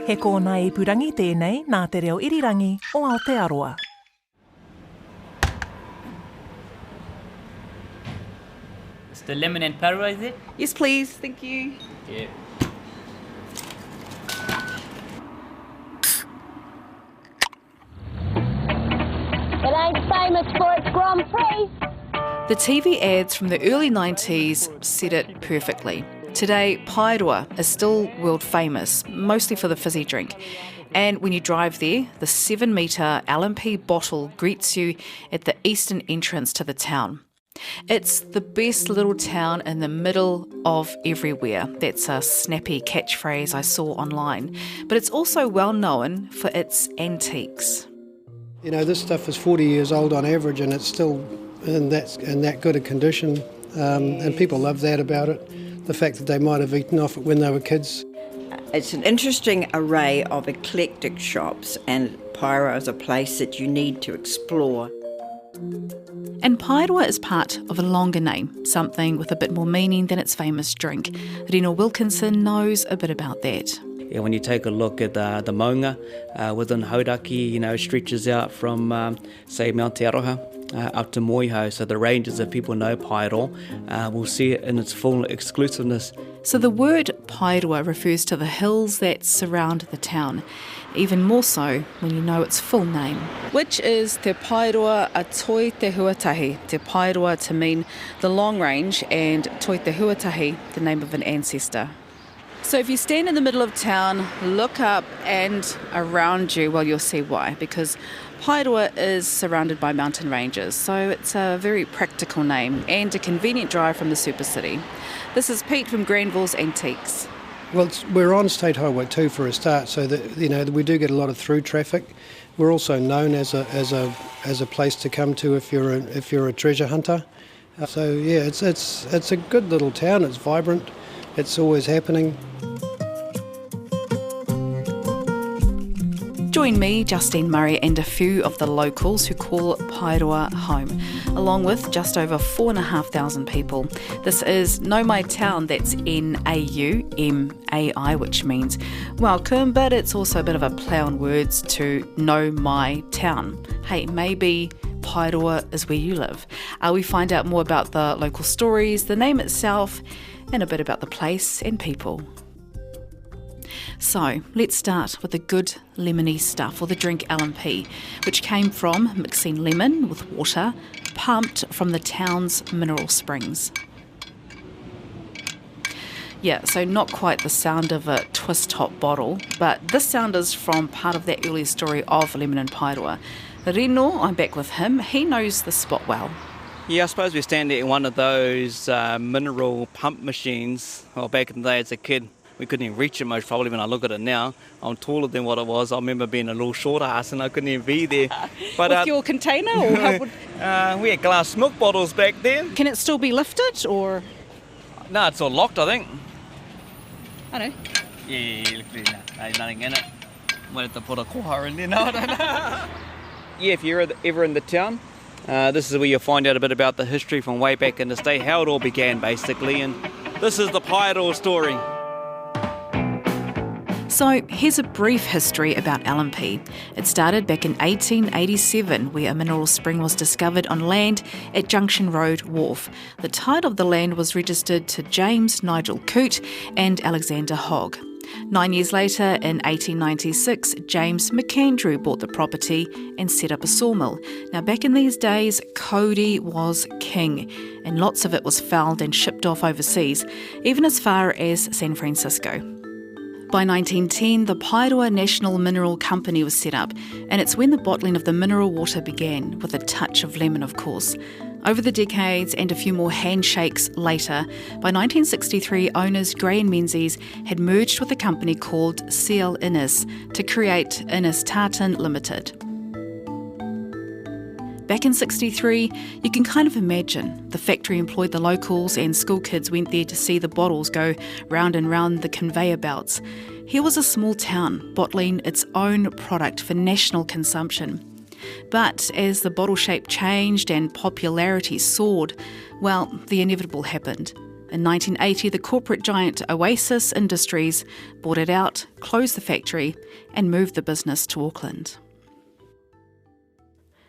He kōna ipurangi tēnei nā te reo irirangi o Aotearoa. Is the lemon and Paeroa, is it? Yes, please. Thank you. Yeah. It ain't famous for its Grand Prix. The TV ads from the early 90s said it perfectly. Today, Paeroa is still world famous, mostly for the fizzy drink. And when you drive there, the 7-metre LMP bottle greets you at the eastern entrance to the town. It's the best little town in the middle of everywhere. That's a snappy catchphrase I saw online. But it's also well known for its antiques. You know, this stuff is 40 years old on average and it's still in that good a condition. And people love that about it, the fact that they might have eaten off it when they were kids. It's an interesting array of eclectic shops, and Paeroa is a place that you need to explore. And Paeroa is part of a longer name, something with a bit more meaning than its famous drink. Reno Wilkinson knows a bit about that. Yeah, when you take a look at the maunga within Hauraki, stretches out from, say, Mount Aotearoa up to Moiho, so the ranges that people know Paeroa will see it in its full exclusiveness. So the word Paeroa refers to the hills that surround the town, even more so when you know its full name. Which is Te Paeroa a Toi Te Huatahi. Te Paeroa to mean the long range, and Toi Te Huatahi, the name of an ancestor. So if you stand in the middle of town, look up and around you, well, you'll see why, because Paeroa is surrounded by mountain ranges, so it's a very practical name and a convenient drive from the super city. This is Pete from Granville's Antiques. Well, we're on State Highway 2 for a start, so that we do get a lot of through traffic. We're also known as a place to come to if you're a treasure hunter. So yeah, it's a good little town. It's vibrant. It's always happening. Join me, Justine Murray, and a few of the locals who call Paeroa home, along with just over 4,500 people. This is Nau Mai Town, that's Naumai, which means welcome, but it's also a bit of a play on words to Nau Mai Town. Hey, maybe Paeroa is where you live. We find out more about the local stories, the name itself, and a bit about the place and people. So let's start with the good lemony stuff, or the drink LMP, which came from mixing lemon with water pumped from the town's mineral springs. Yeah, so not quite the sound of a twist-top bottle, but this sound is from part of that earlier story of lemon and Paeroa. Reno, I'm back with him. He knows the spot well. Yeah, I suppose we're standing in one of those mineral pump machines. Well, back in the day as a kid, we couldn't even reach it most probably. When I look at it now, I'm taller than what it was. I remember being a little short ass and I couldn't even be there. But, with your container? Or how would... we had glass milk bottles back then. Can it still be lifted, or...? No, it's all locked, I think. I know. Yeah, look there. There's nothing in it. Might have to put a koha in there. No, I don't know. Yeah, if you're ever in the town, this is where you'll find out a bit about the history from way back in the day, how it all began basically, and this is the Paeroa story. So here's a brief history about LMP. It started back in 1887, where a mineral spring was discovered on land at Junction Road Wharf. The title of the land was registered to James Nigel Coote and Alexander Hogg. 9 years later, in 1896, James McAndrew bought the property and set up a sawmill. Now, back in these days, Cody was king, and lots of it was felled and shipped off overseas, even as far as San Francisco. By 1910, the Paeroa National Mineral Company was set up, and it's when the bottling of the mineral water began, with a touch of lemon, of course. Over the decades and a few more handshakes later, by 1963, owners Gray and Menzies had merged with a company called CL Innes to create Innes Tartan Limited. Back in 63, you can kind of imagine the factory employed the locals and school kids went there to see the bottles go round and round the conveyor belts. Here was a small town bottling its own product for national consumption. But as the bottle shape changed and popularity soared, well, the inevitable happened. In 1980, the corporate giant Oasis Industries bought it out, closed the factory, and moved the business to Auckland.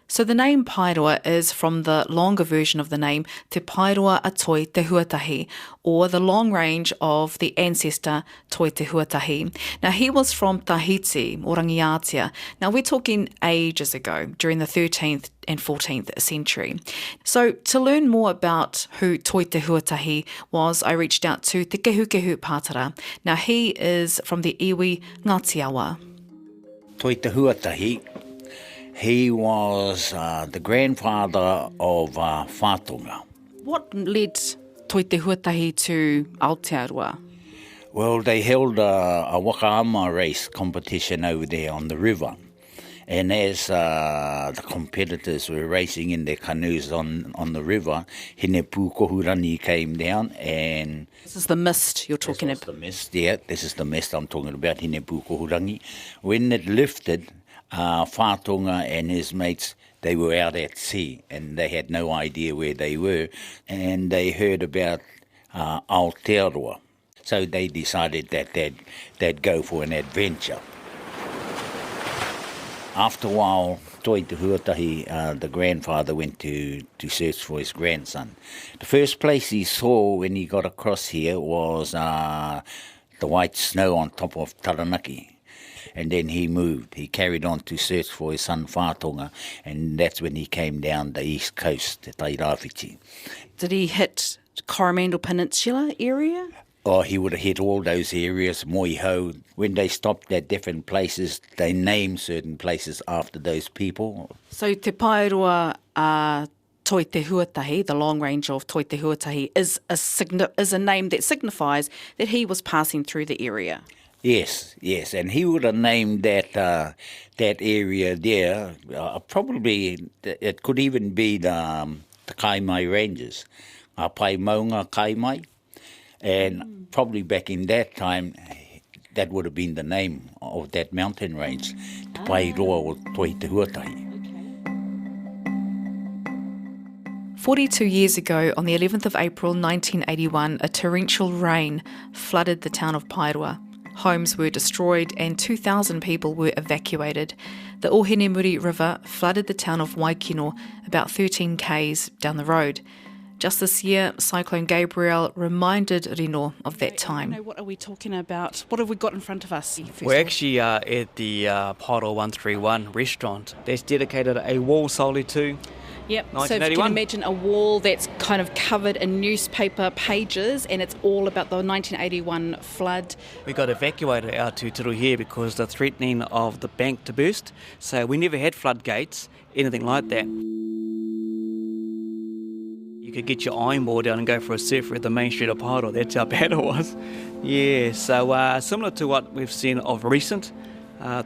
So the name Paeroa is from the longer version of the name Te Paeroa a Toi Te Huatahi, or the long range of the ancestor Toi Te Huatahi. Now he was from Tahiti, Orangiatia. Now we're talking ages ago, during the 13th and 14th century. So to learn more about who Toi Te Huatahi was, I reached out to Te Kehukehu Pātara. Now he is from the iwi Ngāti Awa. Toi Te Huatahi. He was the grandfather of Whātonga. What led Toi Te Huatahi to Aotearoa? Well, they held a wakaama race competition over there on the river. And as the competitors were racing in their canoes on the river, Hine Pūkohurangi came down and... This is the mist you're talking about. The mist, yeah, this is the mist I'm talking about, Hine Pūkohurangi. When it lifted... Whātonga and his mates, they were out at sea and they had no idea where they were, and they heard about Aotearoa. So they decided that they'd go for an adventure. After a while, Toi Te Huatahi, the grandfather, went to search for his grandson. The first place he saw when he got across here was the white snow on top of Taranaki. And then he moved. He carried on to search for his son Whātonga, and that's when he came down the east coast, Te Tairāwhiti. Did he hit Coromandel Peninsula area? Oh, he would have hit all those areas, Moiho. When they stopped at different places, they named certain places after those people. So Te Paeroa Toi Te Huatahi, the long range of Toi Te Huatahi, is a name that signifies that he was passing through the area. Yes, and he would have named that area there. Probably it could even be the Kaimai Ranges, Pai Maunga Kaimai, and probably back in that time, that would have been the name of that mountain range, Te Paeroa or Toi Te Huatahi. 42 years ago, on the 11th of April 1981, a torrential rain flooded the town of Paeroa. Homes were destroyed and 2,000 people were evacuated. The Ohenemuri River flooded the town of Waikino about 13 k's down the road. Just this year, Cyclone Gabrielle reminded Rino of that time. What are we talking about? What have we got in front of us? We're actually at the Paeroa 131 restaurant. That's dedicated a wall solely to... Yep, 1981. so if you can imagine a wall that's kind of covered in newspaper pages, and it's all about the 1981 flood. We got evacuated out to Tiru here because the threatening of the bank to burst. So we never had floodgates, anything like that. You could get your iron board down and go for a surfer at the main street of Paeroa. That's how bad it was. Yeah, so similar to what we've seen of recent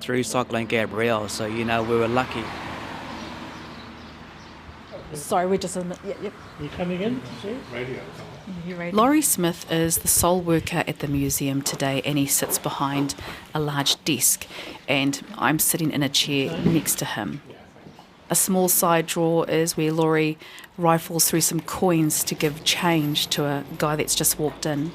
through Cyclone Gabrielle. So, we were lucky. Sorry, we're just in the... Yep. You coming in to see? Radio. Laurie Smith is the sole worker at the museum today, and he sits behind a large desk, and I'm sitting in a chair next to him. A small side drawer is where Laurie rifles through some coins to give change to a guy that's just walked in.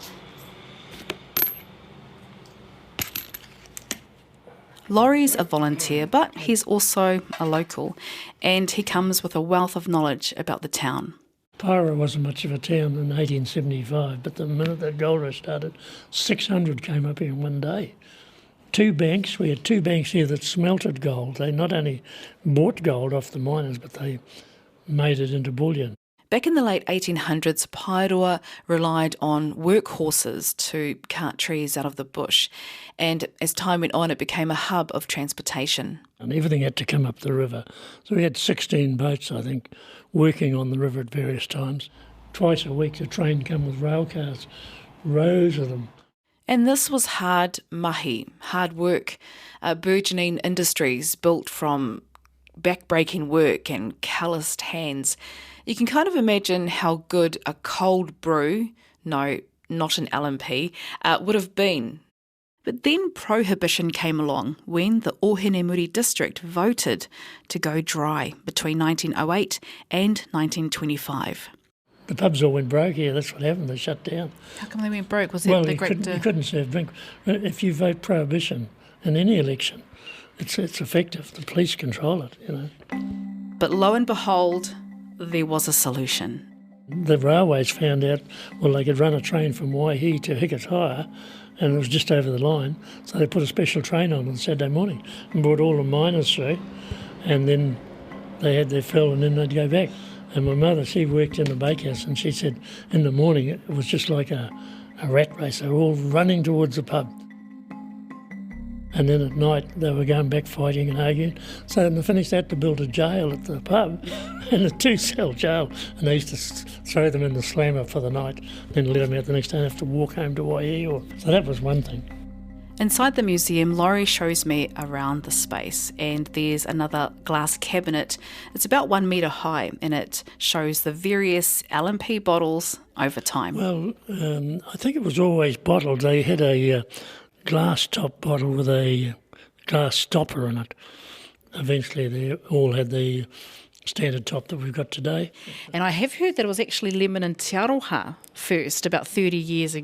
Laurie's a volunteer, but he's also a local, and he comes with a wealth of knowledge about the town. Paeroa wasn't much of a town in 1875, but the minute that gold rush started, 600 came up here in one day. We had two banks here that smelted gold. They not only bought gold off the miners, but they made it into bullion. Back in the late 1800s, Paeroa relied on workhorses to cart trees out of the bush, and as time went on, it became a hub of transportation. And everything had to come up the river. So we had 16 boats, I think, working on the river at various times. Twice a week the train come with rail cars, rows of them. And this was hard mahi, hard work, burgeoning industries built from back-breaking work and calloused hands. You can kind of imagine how good a cold brew, no, not an LMP, would have been. But then prohibition came along when the Ohenemuri district voted to go dry between 1908 and 1925. The pubs all went broke here. That's what happened. They shut down. How come they went broke? Was it Well, the you great... couldn't serve drink. If you vote prohibition in any election, it's effective. The police control it, you know. But lo and behold, there was a solution. The railways found out, well, they could run a train from Waihi to Hikataya, and it was just over the line, so they put a special train on Saturday morning and brought all the miners through, and then they had their fill and then they'd go back. And my mother, she worked in the bakehouse, and she said in the morning it was just like a rat race. They were all running towards the pub. And then at night they were going back fighting and arguing. So when they finished, they had to build a jail at the pub, and a 2-cell jail. And they used to throw them in the slammer for the night, then let them out the next day and have to walk home to Waihi. So that was one thing. Inside the museum, Laurie shows me around the space, and there's another glass cabinet. It's about 1 metre high, and it shows the various L&P bottles over time. Well, I think it was always bottled. They had a glass top bottle with a glass stopper in it. Eventually they all had the standard top that we've got today. And I have heard that it was actually lemon and te aroha first, about 30 years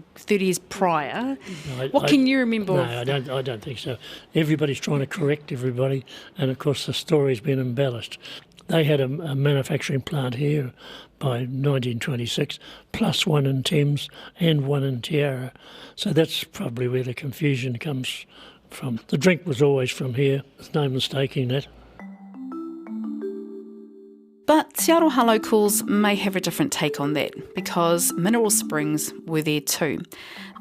prior. No, what can you remember? No, I don't think so. Everybody's trying to correct everybody, and of course the story's been embellished. They had a manufacturing plant here by 1926, plus one in Thames and one in Aotearoa. So that's probably where the confusion comes from. The drink was always from here. There's no mistaking that. But Te Aroha locals may have a different take on that, because mineral springs were there too.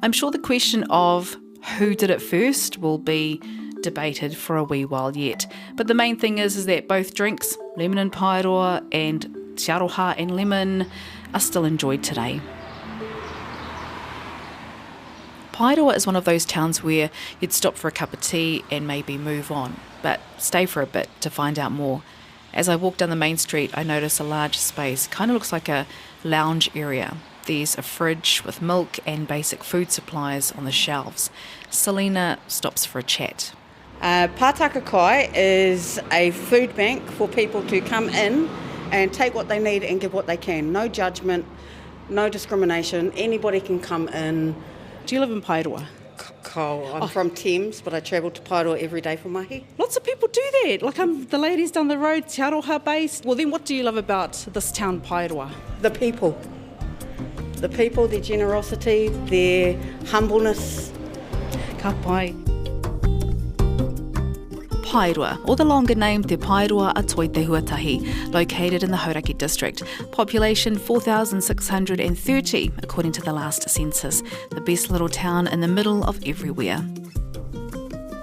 I'm sure the question of who did it first will be debated for a wee while yet. But the main thing is that both drinks, lemon and Paeroa and Te Aroha and lemon, are still enjoyed today. Paeroa is one of those towns where you'd stop for a cup of tea and maybe move on, but stay for a bit to find out more. As I walk down the main street, I notice a large space, kind of looks like a lounge area. There's a fridge with milk and basic food supplies on the shelves. Selena stops for a chat. Pātaka Kai is a food bank for people to come in and take what they need and give what they can. No judgment, no discrimination. Anybody can come in. Do you live in Paeroa? I'm from Thames, but I travel to Paeroa every day for mahi. Lots of people do that. Like the ladies down the road, Te Aroha based. Well, then what do you love about this town, Paeroa? The people. The people, their generosity, their humbleness. Ka pai. Paeroa, or the longer name Te Paeroa a Toi Te Huatahi, located in the Hauraki district. Population 4,630, according to the last census. The best little town in the middle of everywhere.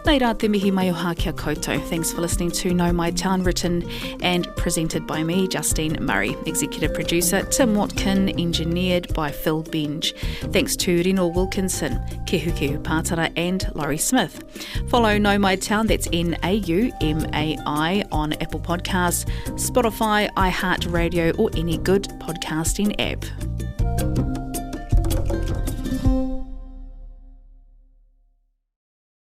Nei rā te mihi mai o hā kia koutou. Thanks for listening to Nau Mai Town, written and presented by me, Justine Murray. Executive producer Tim Watkin, engineered by Phil Benge. Thanks to Rino Wilkinson, Kehu Pātara and Laurie Smith. Follow Nau Mai Town, that's Naumai, on Apple Podcasts, Spotify, iHeartRadio or any good podcasting app.